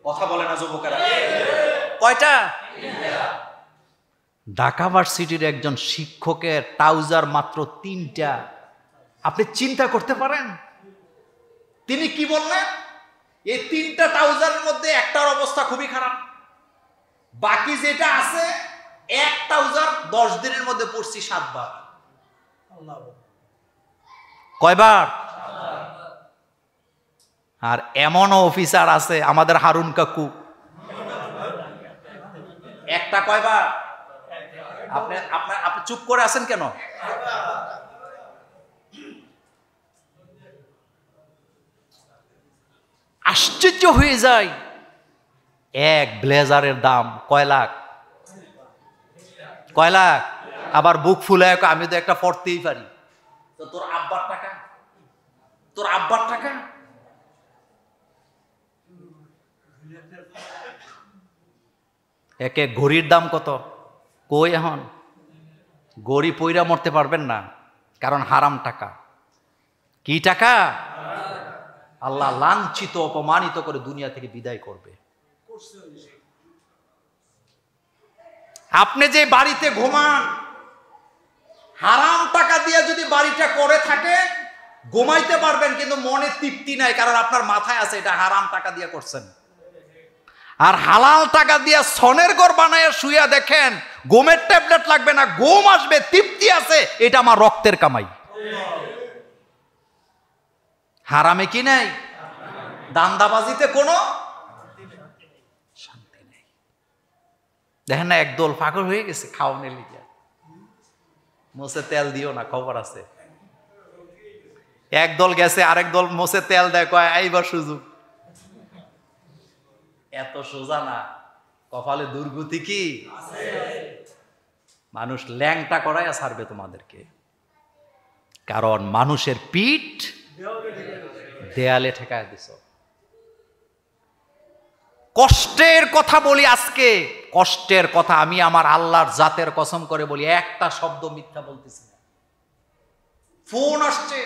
কথা বলে না যুবকেরা? কয়টা? ঢাকা ভার্সিটির একজন শিক্ষকের ট্রাউজার মাত্র 3টা। আপনি চিন্তা করতে পারেন তিনি কি বললেন? এই 3টা ট্রাউজারের মধ্যে একটার অবস্থা খুবই খারাপ, বাকি যেটা আছে এক ট্রাউজার 10 দিনের মধ্যে পরছি 7 বার। কয়বার? আর এমনও অফিসার আছে আমাদের হারুন কাকু, একটা কয়বার? আপনি চুপ করে আছেন কেন? আশ্চর্য হয়ে যায়, এক ব্লেজারের দাম কয় লাখ, কয় লাখ। আবার বুক ফুলায় আমি তো একটা পড়তেই পারি। তো তোর আব্বার টাকা, তোর আব্বার টাকা। এক এক ঘড়ির দাম কত, কই এখন ঘড়ি পইরা মরতে পারবেন না, কারণ হারাম টাকা। কি টাকা? আল্লাহ লাঞ্ছিত অপমানিত করে দুনিয়া থেকে বিদায় করবে। আপনি যে বাড়িতে ঘুমান, হারাম টাকা দিয়ে যদি বাড়িটা করে থাকেন ঘুমাইতে পারবেন, কিন্তু মনে তৃপ্তি নাই, কারণ আপনার মাথায় আছে এটা হারাম টাকা দিয়ে করছেন। আর হালাল টাকা দিয়ে সনের ঘর বানায় শুইয়া দেখেন, ঘুমের ট্যাবলেট লাগবে না, ঘুম আসবে, তৃপ্তি আছে, এটা আমার রক্তের কামাই। হারামে কি নাই? দান্দাবাজিতে কোনো শান্তি নেই। দেখেন না, একদল পাগল হয়ে গেছে খাওয়ানোর লিগে, মোছে তেল দিও না, খবর আছে। একদল গেছে, আরেক দল মোছে তেল দেয়, কয় আইবার সুযোগ। এত সোজা না, কপালে দুর্গতি কি আছে? মানুষ ল্যাংটা করাইয়া ছাড়বে তোমাদেরকে, কারণ মানুষের পিঠ দেয়ালে ঠেকায় দিছ। কষ্টের কথা বলি আজকে, কষ্টের কথা আমি আমার আল্লাহর জাতের কসম করে বলি, একটা শব্দ মিথ্যা বলতেছি না। ফোন আসছে,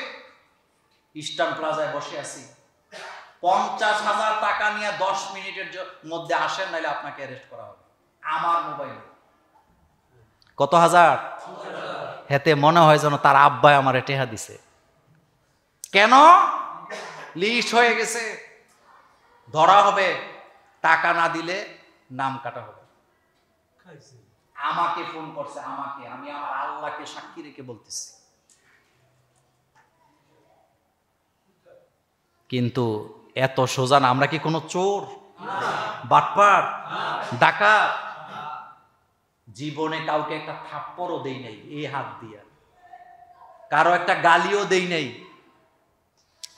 ইস্টার্ন প্লাজায় বসে আছি, 50,000 টাকা নিয়ে 10 মিনিটের মধ্যে আসেন, নাহলে আপনাকে অ্যারেস্ট করা হবে। আমার মোবাইল কত হাজার, হেতে মনে হয় যেন তার আব্বাই আমার টেহা দিছে। কেন? লিস্ট হয়ে গেছে, ধরা হবে, টাকা না দিলে নাম কাটা হবে। আমাকে ফোন করছে, আমাকে, আমি আমার আল্লাহকে সাক্ষী রেখে বলতেছি। কিন্তু এত সোজা না। আমরা কি কোনো চোর, বাটপার, ডাকাত? জীবনে কাউকে একটা থাপ্পড়ও দেই নাই এই হাত দিয়া, কারো একটা গালিও দেই নাই,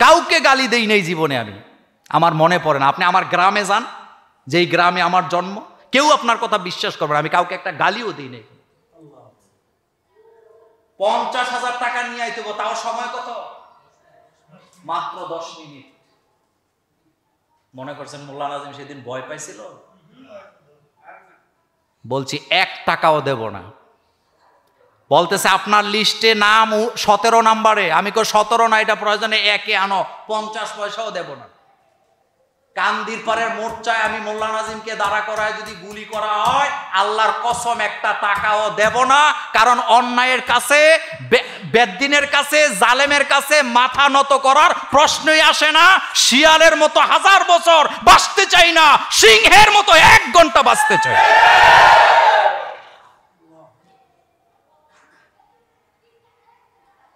কাউকে গালি দেই নাই জীবনে আমি। আমার মনে পড়ে না। আপনি আমার গ্রামে যান, যেই গ্রামে আমার জন্ম, কেউ আপনার কথা বিশ্বাস করবে না, আমি কাউকে একটা গালিও দিই নাই। 50,000 টাকা নিয়ে আইতে, তাও সময় কত? মাত্র 10 মিনিট। মনে করছেন মোল্লা নাজিম সেদিন ভয় পাইছিল? বলছি 1 টাকাও দেব না। বলতেছে আপনার লিস্টে নাম 17 নাম্বারে। আমি কই 17 না, এটা প্রয়োজনে 1-এ আনো, 50 পয়সাও দেব না। কান্দির পাড়ের মোর্চায় আমি মোল্লা নাজিমকে দাঁড়া করায় যদি গুলি করা হয়, আল্লাহর কসম 1টা টাকাও দেব না। কারণ অন্যায়ের কাছে, বেদ্দিনের কাছে, জালেমের কাছে মাথা নত করার প্রশ্নই আসে না। শিয়ালের মতো 1000 বছর বাঁচতে চাই না, সিংহের মতো 1 ঘন্টা বাঁচতে চাই।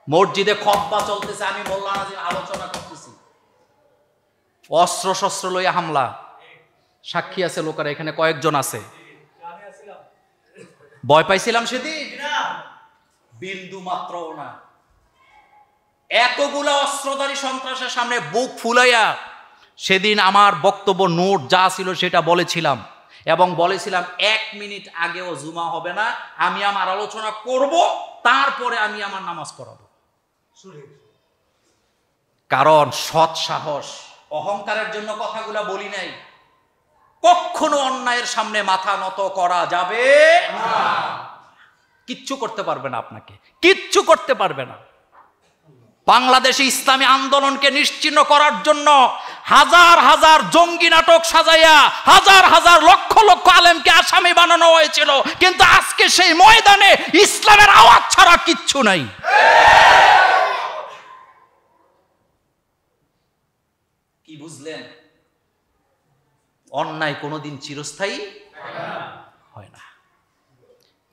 মসজিদে খুতবা চলতেছে, আমি মোল্লা নাজিম আলোচনা করতেছি, অস্ত্র শস্ত্র লইয়া হামলা, সাক্ষী আছে লোকেরা, এখানে কয়েকজন আছে। ভয় পাইছিলাম সেদিন? বিন্দু মাত্রও না। এতগুলা অস্ত্রধারী সন্ত্রাসের সামনে বুক ফুলাইয়া সেদিন আমার বক্তব্য নোট যা ছিল সেটা বলেছিলাম, এবং বলেছিলাম 1 মিনিট আগেও জুমা হবে না, আমি আমার আলোচনা করব, তারপরে আমি আমার নামাজ পড়াবো। কারণ সৎ সাহস, অহংকারের জন্য কথাগুলা বলি নাই। কখনো অন্যায়ের সামনে মাথা নত করা যাবে না। কিচ্ছু করতে পারবে না, আপনাকে কিচ্ছু করতে পারবে না। বাংলাদেশে ইসলামী আন্দোলনকে নিশ্চিহ্ন করার জন্য হাজার হাজার জঙ্গি নাটক সাজাইয়া হাজার হাজার লক্ষ লক্ষ আলেমকে আসামি বানানো হয়েছিল, কিন্তু আজকে সেই ময়দানে ইসলামের আওয়াজ ছাড়া কিচ্ছু নাই। কি বুঝলেন? অন্যায় কোনোদিন চিরস্থায়ী হয় না।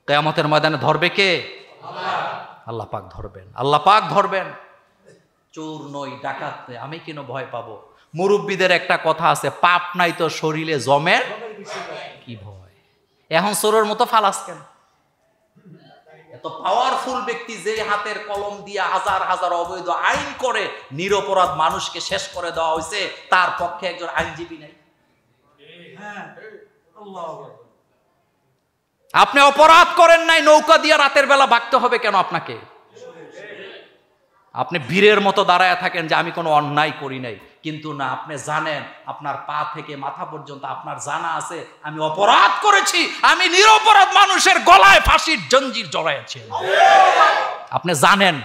কিয়ামতের ময়দানে ধরবে কে? আল্লাহ পাক ধরবেন, আল্লাহ পাক ধরবেন। চোর নই, ডাকাত নই, আমি কেন ভয় পাবো? মুরব্বীদের একটা কথা আছে, পাপ নাই তো শরীরে জমের কি ভয়। এখন চোরের মতো ফালাস কেন? এত পাওয়ারফুল ব্যক্তি যে হাতের কলম দিয়ে হাজার হাজার অবৈধ আইন করে নিরপরাধ মানুষকে শেষ করে দেওয়া হয়েছে, তার পক্ষে একজন আইনজীবী নাই। আপনি অপরাধ করেন নাই, নৌকা দিয়ে রাতের বেলা ভাগতে হবে কেন আপনাকে? আপনি বীরের মতো দাঁড়ায় থাকেন যে আমি কোনো অন্যায় করি নাই, কিন্তু না, আপনি জানেন আপনার পা থেকে মাথা পর্যন্ত আপনার জানা আছে আমি অপরাধ করেছি, আমি নিরপরাধ মানুষের গলায় ফাঁসির জঞ্জির জড়াইছি, আপনি জানেন,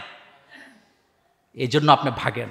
এই জন্য আপনি ভাগেন।